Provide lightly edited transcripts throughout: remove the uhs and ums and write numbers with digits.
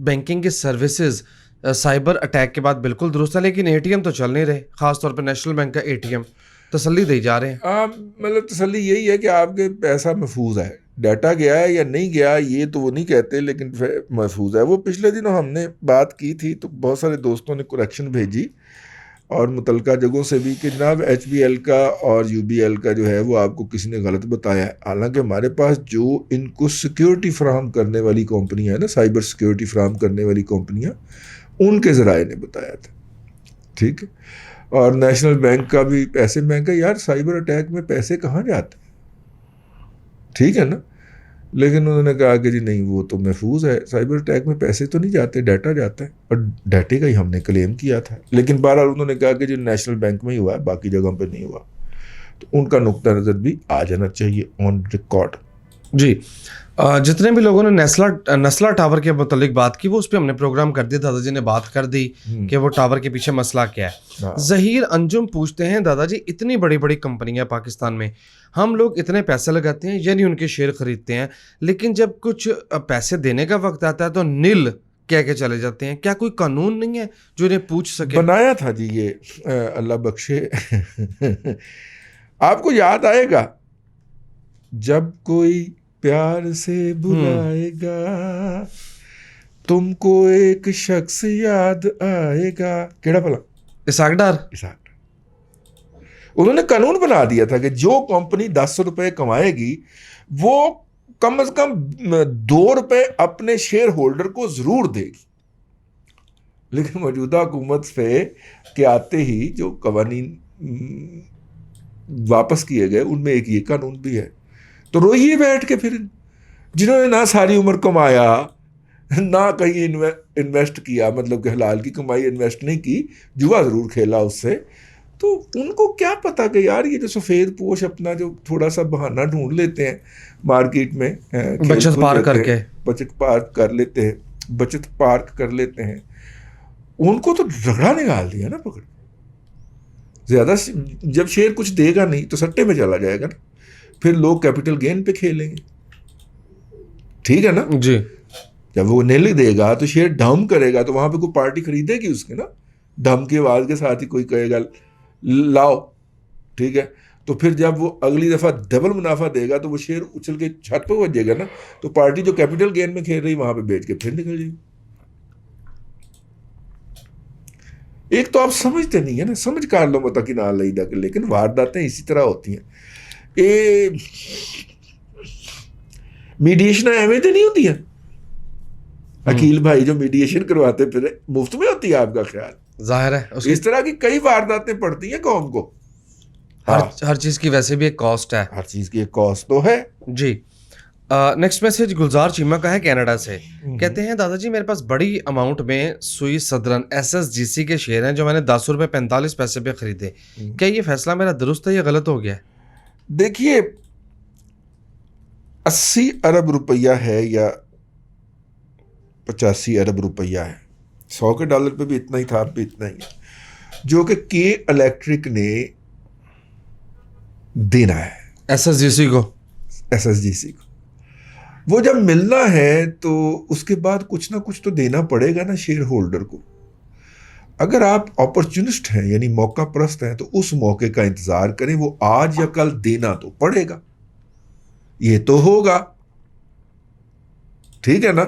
Banking کی services cyber attack کے بعد بالکل درست ہے، لیکن اے ٹی ایم تو چل نہیں رہے، خاص طور پہ نیشنل بینک کا اے ٹی ایم تسلی دے جا رہے ہیں. مطلب تسلی یہی ہے کہ آپ کے پیسہ محفوظ ہے، ڈیٹا گیا ہے یا نہیں گیا یہ تو وہ نہیں کہتے، لیکن محفوظ ہے. وہ پچھلے دنوں ہم نے بات کی تھی تو بہت سارے دوستوں نے کریکشن بھیجی اور متعلقہ جگہوں سے بھی کہ جناب ایچ بی ایل کا اور یو بی ایل کا جو ہے وہ آپ کو کسی نے غلط بتایا ہے. حالانکہ ہمارے پاس جو ان کو سیکیورٹی فراہم کرنے والی کمپنیاں ہیں نا، سائبر سیکیورٹی فراہم کرنے والی کمپنیاں، ان کے ذرائع نے بتایا تھا. ٹھیک ہے. اور نیشنل بینک کا بھی پیسے، میں کہا یار سائبر اٹیک میں پیسے کہاں جاتے ہیں؟ ٹھیک ہے نا. لیکن انہوں نے کہا کہ جی نہیں وہ تو محفوظ ہے، سائبر اٹیک میں پیسے تو نہیں جاتے، ڈیٹا جاتا ہے، اور ڈیٹے کا ہی ہم نے کلیم کیا تھا. لیکن بہرحال انہوں نے کہا کہ جی نیشنل بینک میں ہی ہوا ہے، باقی جگہوں پہ نہیں ہوا. تو ان کا نقطہ نظر بھی آ جانا چاہیے آن ریکارڈ. جی جتنے بھی لوگوں نے نسلا ٹاور کے متعلق بات کی وہ اس پہ ہم نے پروگرام کر دیا، دادا جی نے بات کر دی کہ وہ ٹاور کے پیچھے مسئلہ کیا ہے. ظہیر انجم پوچھتے ہیں دادا جی اتنی بڑی بڑی کمپنیاں پاکستان میں، ہم لوگ اتنے پیسے لگاتے ہیں یعنی ان کے شیئر خریدتے ہیں، لیکن جب کچھ پیسے دینے کا وقت آتا ہے تو نیل کہہ کے چلے جاتے ہیں. کیا کوئی قانون نہیں ہے جو انہیں پوچھ سکے؟ بنایا تھا جی یہ اللہ بخشے. آپ کو یاد آئے گا جب کوئی پیار سے بلائے گا تم کو ایک شخص یاد آئے گا، کیڑا بھلا؟ اسحاق ڈار. انہوں نے قانون بنا دیا تھا کہ جو کمپنی 10 روپے کمائے گی وہ کم از کم 2 روپے اپنے شیئر ہولڈر کو ضرور دے گی. لیکن موجودہ حکومت پہ کے آتے ہی جو قوانین واپس کیے گئے ان میں ایک یہ قانون بھی ہے. تو روئیے بیٹھ کے پھر جنہوں نے نہ ساری عمر کمایا نہ کہیں انویسٹ کیا، مطلب کہ حلال کی کمائی انویسٹ نہیں کی، جوا ضرور کھیلا اس سے، تو ان کو کیا پتا کہ یار یہ جو سفید پوش اپنا جو تھوڑا سا بہانہ ڈھونڈ لیتے ہیں مارکیٹ میں، بچت پارک کر کے بچت پارک کر لیتے ہیں، بچت پارک کر لیتے ہیں، ان کو تو رگڑا نکال دیا نا پکڑ. زیادہ جب شیئر کچھ دے گا نہیں تو سٹے میں چلا جائے گا نا، پھر لوگ کیپٹل گین پہ کھیلیں گے. ٹھیک ہے نا جی. جب وہ نیل دے گا تو شیئر ڈاؤن کرے گا تو وہاں پہ کوئی پارٹی خریدے گی اس کے نا، ڈھم کی آواز کے ساتھ ہی کوئی کہے گا لاؤ. ٹھیک ہے. تو پھر جب وہ اگلی دفعہ ڈبل منافع دے گا تو وہ شیئر اچھل کے چھت پہ بچے گا نا، تو پارٹی جو کیپٹل گین میں کھیل رہی وہاں پہ بیچ کے پھر نکل جائے گی. ایک تو آپ سمجھتے نہیں ہے نا، سمجھ کار لو متا کہ نہ لئی دا، لیکن وارداتیں اسی طرح ہوتی ہیں. میڈیشن ایویں تو نہیں ہوتی ہیں عقیل بھائی جو میڈیشن کرواتے پھر مفت میں ہوتی ہے آپ کا خیال؟ ظاہر ہے اس طرح کی کئی وارداتیں پڑتی ہیں قوم کو. ہر چیز کی ویسے بھی ایک کاسٹ ہے، ہر چیز کی ایک کاسٹ تو ہے. جی. نیکسٹ میسج گلزار چیمہ کا ہے کینیڈا سے. کہتے ہیں دادا جی میرے پاس بڑی اماؤنٹ میں سوئی صدرن SSGC کے شیئر ہیں جو میں نے 10 روپے 45 پیسے پہ خریدے. کیا یہ فیصلہ میرا درست ہے یا غلط ہو گیا ہے؟ دیکھیے 80 ارب روپیہ ہے یا 85 ارب روپیہ ہے، 100 کے ڈالر پہ بھی اتنا ہی تھا، اب بھی اتنا ہی ہے، جو کہ کے الیکٹرک نے دینا ہے SSGC کو. وہ جب ملنا ہے تو اس کے بعد کچھ نہ کچھ تو دینا پڑے گا نا شیئر ہولڈر کو. اگر آپ اپرچونسٹ ہیں یعنی موقع پرست ہیں تو اس موقع کا انتظار کریں، وہ آج یا کل دینا تو پڑے گا، یہ تو ہوگا. ٹھیک ہے نا.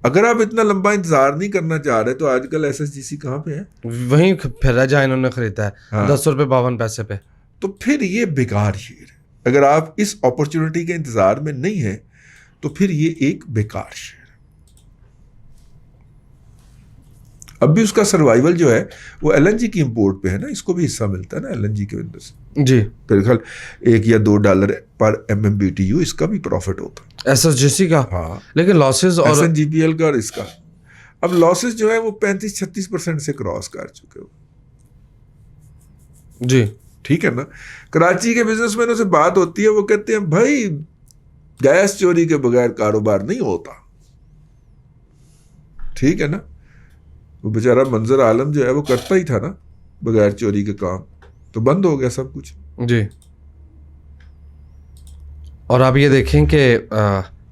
اگر آپ اتنا لمبا انتظار نہیں کرنا چاہ رہے تو آج کل SSGC کہاں پہ ہے؟ وہیں پھر جہاں انہوں نے خریدا ہے 10 روپے 52 پیسے پہ. تو پھر یہ بیکار شیئر ہے. اگر آپ اس اپرچونٹی کے انتظار میں نہیں ہیں تو پھر یہ ایک بیکار شیئر ہے. اب بھی اس کا سروائیول جو ہے وہ LNG کی امپورٹ پہ ہے نا، اس کو بھی حصہ ملتا ہے نا LNG کے اندر سے. جی. میرے خیال $1 یا $2 پر MMBTU اس کا بھی پروفٹ ہوتا ہے SSGC کا. ہاں. لیکن لاسز اور SNGPL کا اور اس کا اب لاسز جو ہے وہ 35-36% سے کراس کر چکے ہو. جی. ٹھیک ہے نا. کراچی کے بزنس مینوں سے بات ہوتی ہے، وہ کہتے ہیں بھائی گیس چوری کے بغیر کاروبار نہیں ہوتا. ٹھیک ہے نا. وہ بیچارہ منظر عالم جو ہے وہ کرتا ہی تھا نا بغیر چوری کے کام، تو بند ہو گیا سب کچھ. جی. اور آپ یہ دیکھیں کہ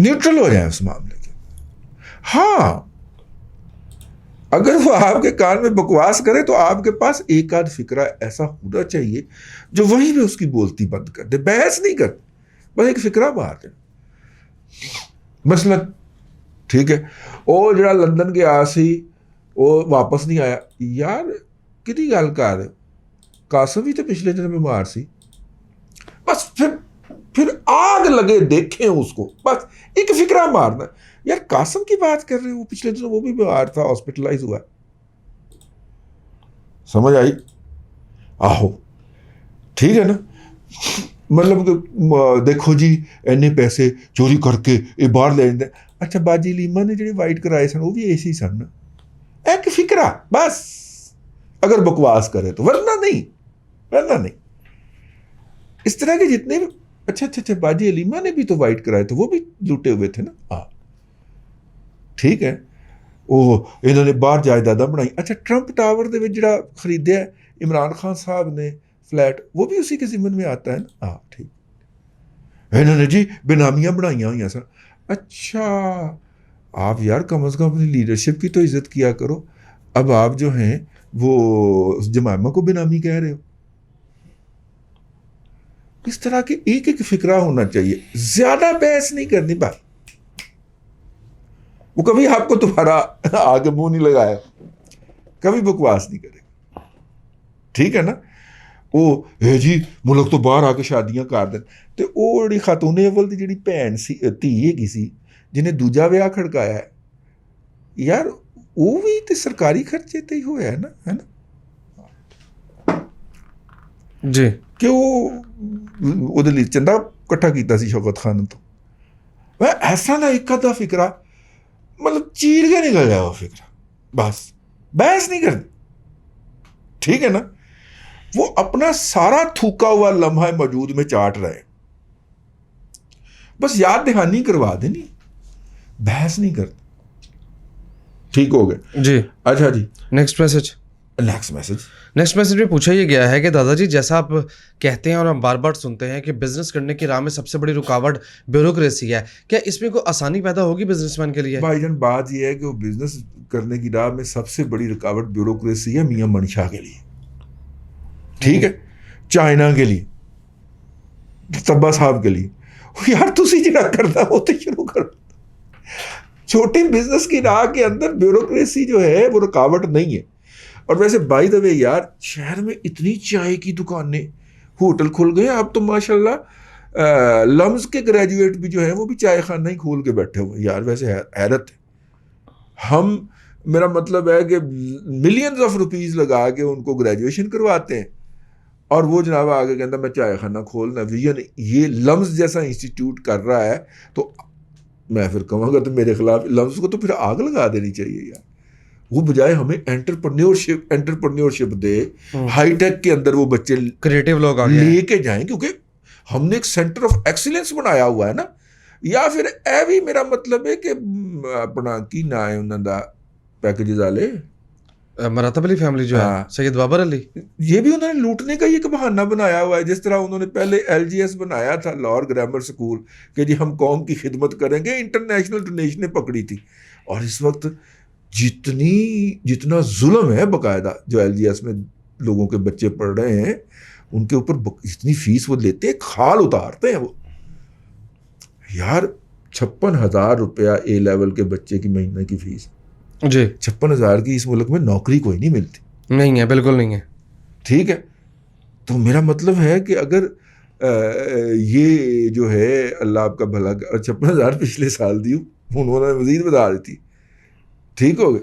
نیوٹرل ہو جائیں اس معاملے کے. ہاں اگر وہ آپ کے کان میں بکواس کرے تو آپ کے پاس ایک آدھ فکرہ ایسا ہونا چاہیے جو وہیں پہ اس کی بولتی بند کر دے. بحث نہیں کرتے, بس ایک فکرہ باہر دے. مثلا ٹھیک ہے, وہ جڑا لندن گیا سی وہ واپس نہیں آیا. یار کدی گل کر رہے ہو, قاسم بھی تو پچھلے دن بیمار سی. بس پھر آگ لگے دیکھیں اس کو, بس ایک فکرہ مارنا. یار قاسم کی بات کر رہے ہیں, وہ پچھلے دن وہ بھی بیمار تھا, ہاسپٹلائز ہوا. سمجھ آئی؟ آہو ٹھیک ہے نا. مطلب کہ دیکھو جی اینے پیسے چوری کر کے یہ باہر لے جاتے. اچھا باجی لیما نے جڑے وائٹ کرائے سن وہ بھی ایسے ہی سن. ایک فکرہ بس, اگر بکواس کرے تو, ورنہ نہیں. اس طرح کے جتنے بھی اچھا باجی علیمہ نے بھی تو وائٹ کرائے تھے, وہ بھی لوٹے ہوئے تھے نا. ہاں ٹھیک ہے, وہ انہوں نے باہر جائیداداں بنائی. اچھا ٹرمپ ٹاور دے وچ جڑا خریدیا ہے عمران خان صاحب نے فلیٹ, وہ بھی اسی کے ضمن میں آتا ہے نا. ہاں ٹھیک, انہوں نے جی بینامیاں بنائیاں ہوئی سن. اچھا آپ یار کم از کم اپنی لیڈرشپ کی تو عزت کیا کرو. اب آپ جو ہیں وہ جمائمہ کو بینامی کہہ رہے ہو. اس طرح کے ایک فکرہ ہونا چاہیے, زیادہ بحث نہیں کرنی بھائی. وہ کبھی آپ کو تمہارا آگے منہ نہیں لگایا, کبھی بکواس نہیں کرے گا. ٹھیک ہے نا. وہ جی ملک تو باہر آ کے شادیاں کر دیں. تو وہ جڑی خاتون اول دی جڑی بھین سی دھی ہیگی سی جنہیں دوجا ویاہ کھڑکایا ہے, یار وہ بھی تو سرکاری خرچے تے ہی ہوا ہے نا جی, کہ وہ دے چندہ کٹھا کیتا سی شوکت خان تو. ایسا نہ ایک آدھا فکرہ مطلب چیر کے نکل جائے وہ فکرہ, بس بحث نہیں کرنی. ٹھیک ہے نا. وہ اپنا سارا تھوکا ہوا لمحہ موجود میں چاٹ رہے, بس یاد دہانی کروا دینی, بحث نہیں کرتے. ٹھیک ہو گئے جی. اچھا جی نیکسٹ میسج میں پوچھا یہ گیا ہے کہ دادا جی جیسا آپ کہتے ہیں اور ہم بار بار سنتے ہیں کہ بزنس کرنے کی راہ میں سب سے بڑی رکاوٹ بیوروکریسی ہے, کیا اس میں کوئی آسانی پیدا ہوگی بزنس مین کے لیے؟ بھائی جان بات یہ ہے کہ وہ بزنس کرنے کی راہ میں سب سے بڑی رکاوٹ بیوروکریسی ہے میاں منشا کے لیے. ٹھیک ہے, چائنا کے لیے, طبا صاحب کے لیے. یار تسی جڑا کرنا وہ تو شروع کر. چھوٹی بزنس کی راہ کے اندر بیوروکریسی جو ہے وہ رکاوٹ نہیں ہے. اور ویسے بائی دا وے یار شہر میں اتنی چائے کی دکانیں, ہوٹل کھل گئے. اب تو ماشاء اللہ لمز کے گریجویٹ بھی جو ہیں وہ بھی چائے خانہ ہی کھول کے بیٹھے ہوئے. یار ویسے حیرت ہے. ہم میرا مطلب ہے کہ ملینز آف روپیز لگا کے ان کو گریجویشن کرواتے ہیں اور وہ جناب آگے کہتا میں چائے خانہ کھولنا. یہ لمز جیسا انسٹیٹیوٹ کر رہا ہے تو میں پھر کہوں گا تو میرے خلاف لمز کو تو پھر آگ لگا دینی چاہیے یار. وہ بجائے ہمیں انٹرپرنیورشپ دے, ہائی ٹیک کے اندر وہ بچے کریٹیو لوگ لے کے جائیں, کیونکہ ہم نے ایک سینٹر آف ایکسیلنس بنایا ہوا ہے نا. یا پھر اے بھی میرا مطلب ہے کہ اپنا کی نا ہے انہوں دا پیکیجز والے مراتب علی فیملی جو ہے سید بابر علی, یہ بھی انہوں نے لوٹنے کا ایک بہانہ بنایا ہوا ہے. جس طرح انہوں نے پہلے LGS بنایا تھا لاہور گرامر سکول کہ جی ہم قوم کی خدمت کریں گے, انٹرنیشنل ڈونیشنیں پکڑی تھی. اور اس وقت جتنا ظلم ہے باقاعدہ جو LGS میں لوگوں کے بچے پڑھ رہے ہیں ان کے اوپر اتنی فیس وہ لیتے ہیں, کھال اتارتے ہیں وہ. یار 56,000 روپیہ اے لیول کے بچے کی مہینے کی فیس. جی 56,000 کی اس ملک میں نوکری کوئی نہیں ملتی. نہیں ہے, بالکل نہیں ہے. ٹھیک ہے, تو میرا مطلب ہے کہ اگر یہ جو ہے اللہ آپ کا بھلا, 56,000 پچھلے سال دی انہوں نے مزید بتا دیتی. ٹھیک ہو گئے,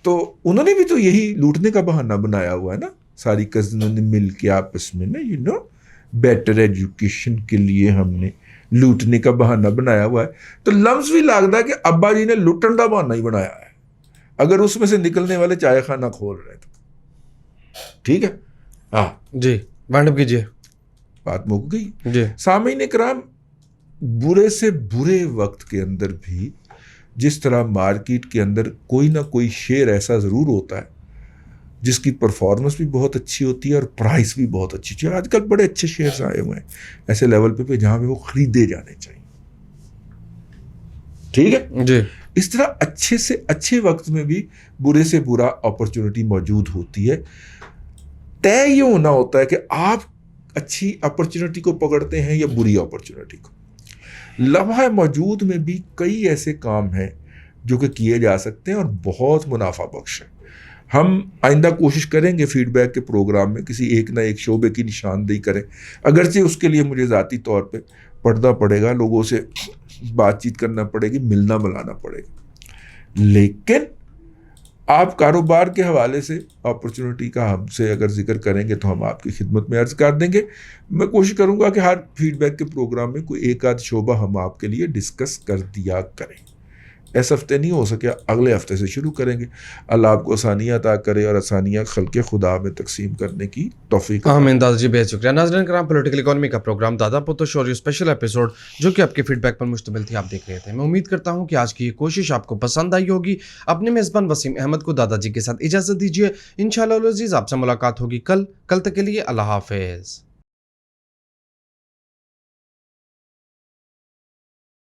تو انہوں نے بھی تو یہی لوٹنے کا بہانہ بنایا ہوا ہے نا. ساری کزنوں نے مل کے آپس میں نا بیٹر ایجوکیشن کے لیے ہم نے لوٹنے کا بہانہ بنایا ہوا ہے. تو لمز بھی لگتا ہے کہ ابا جی نے لوٹن کا بہانہ ہی بنایا ہے اگر اس میں سے نکلنے والے چائے خانہ کھول رہے تو. ٹھیک ہے, ہاں جی وائنڈ اپ کیجیے, بات مک گئی. جی سامعین اکرام, برے سے برے وقت کے اندر بھی جس طرح مارکیٹ کے اندر کوئی نہ کوئی شیئر ایسا ضرور ہوتا ہے جس کی پرفارمنس بھی بہت اچھی ہوتی ہے اور پرائس بھی بہت اچھی ہوتی ہے. آج کل بڑے اچھے شیئرز آئے ہوئے ہیں ایسے لیول پہ جہاں پہ وہ خریدے جانے چاہیے. ٹھیک ہے جی اس طرح اچھے سے اچھے وقت میں بھی برے سے برا اپرچونٹی موجود ہوتی ہے. طے یہ ہونا ہوتا ہے کہ آپ اچھی اپرچونٹی کو پکڑتے ہیں یا بری اپرچونٹی کو. لمحہ موجود میں بھی کئی ایسے کام ہیں جو کہ کیے جا سکتے ہیں اور بہت منافع بخش ہیں. ہم آئندہ کوشش کریں گے فیڈ بیک کے پروگرام میں کسی ایک نہ ایک شعبے کی نشاندہی کریں, اگرچہ اس کے لیے مجھے ذاتی طور پہ پڑھنا پڑے گا, لوگوں سے بات چیت کرنا پڑے گی, ملنا ملانا پڑے گا. لیکن آپ کاروبار کے حوالے سے اپرچونٹی کا ہم سے اگر ذکر کریں گے تو ہم آپ کی خدمت میں عرض کر دیں گے. میں کوشش کروں گا کہ ہر فیڈ بیک کے پروگرام میں کوئی ایک آدھ شعبہ ہم آپ کے لیے ڈسکس کر دیا کریں. اس ہفتے نہیں ہو سکیا, اگلے ہفتے سے شروع کریں گے. اللہ آپ کو آسانیاں عطا کرے اور آسانیاں خلق خدا میں تقسیم کرنے کی توفیق. آمین. دادا جی بہت شکریہ. ناظرین کرام, پولیٹیکل اکانومی کا پروگرام دادا پوتو شو اور یہ اسپیشل ایپیسوڈ جو کہ آپ کے فیڈ بیک پر مشتمل تھی آپ دیکھ رہے تھے. میں امید کرتا ہوں کہ آج کی یہ کوشش آپ کو پسند آئی ہوگی. اپنے میزبان وسیم احمد کو دادا جی کے ساتھ اجازت دیجیے. انشاءاللہ العزیز آپ سے ملاقات ہوگی کل تک کے لیے اللہ حافظ.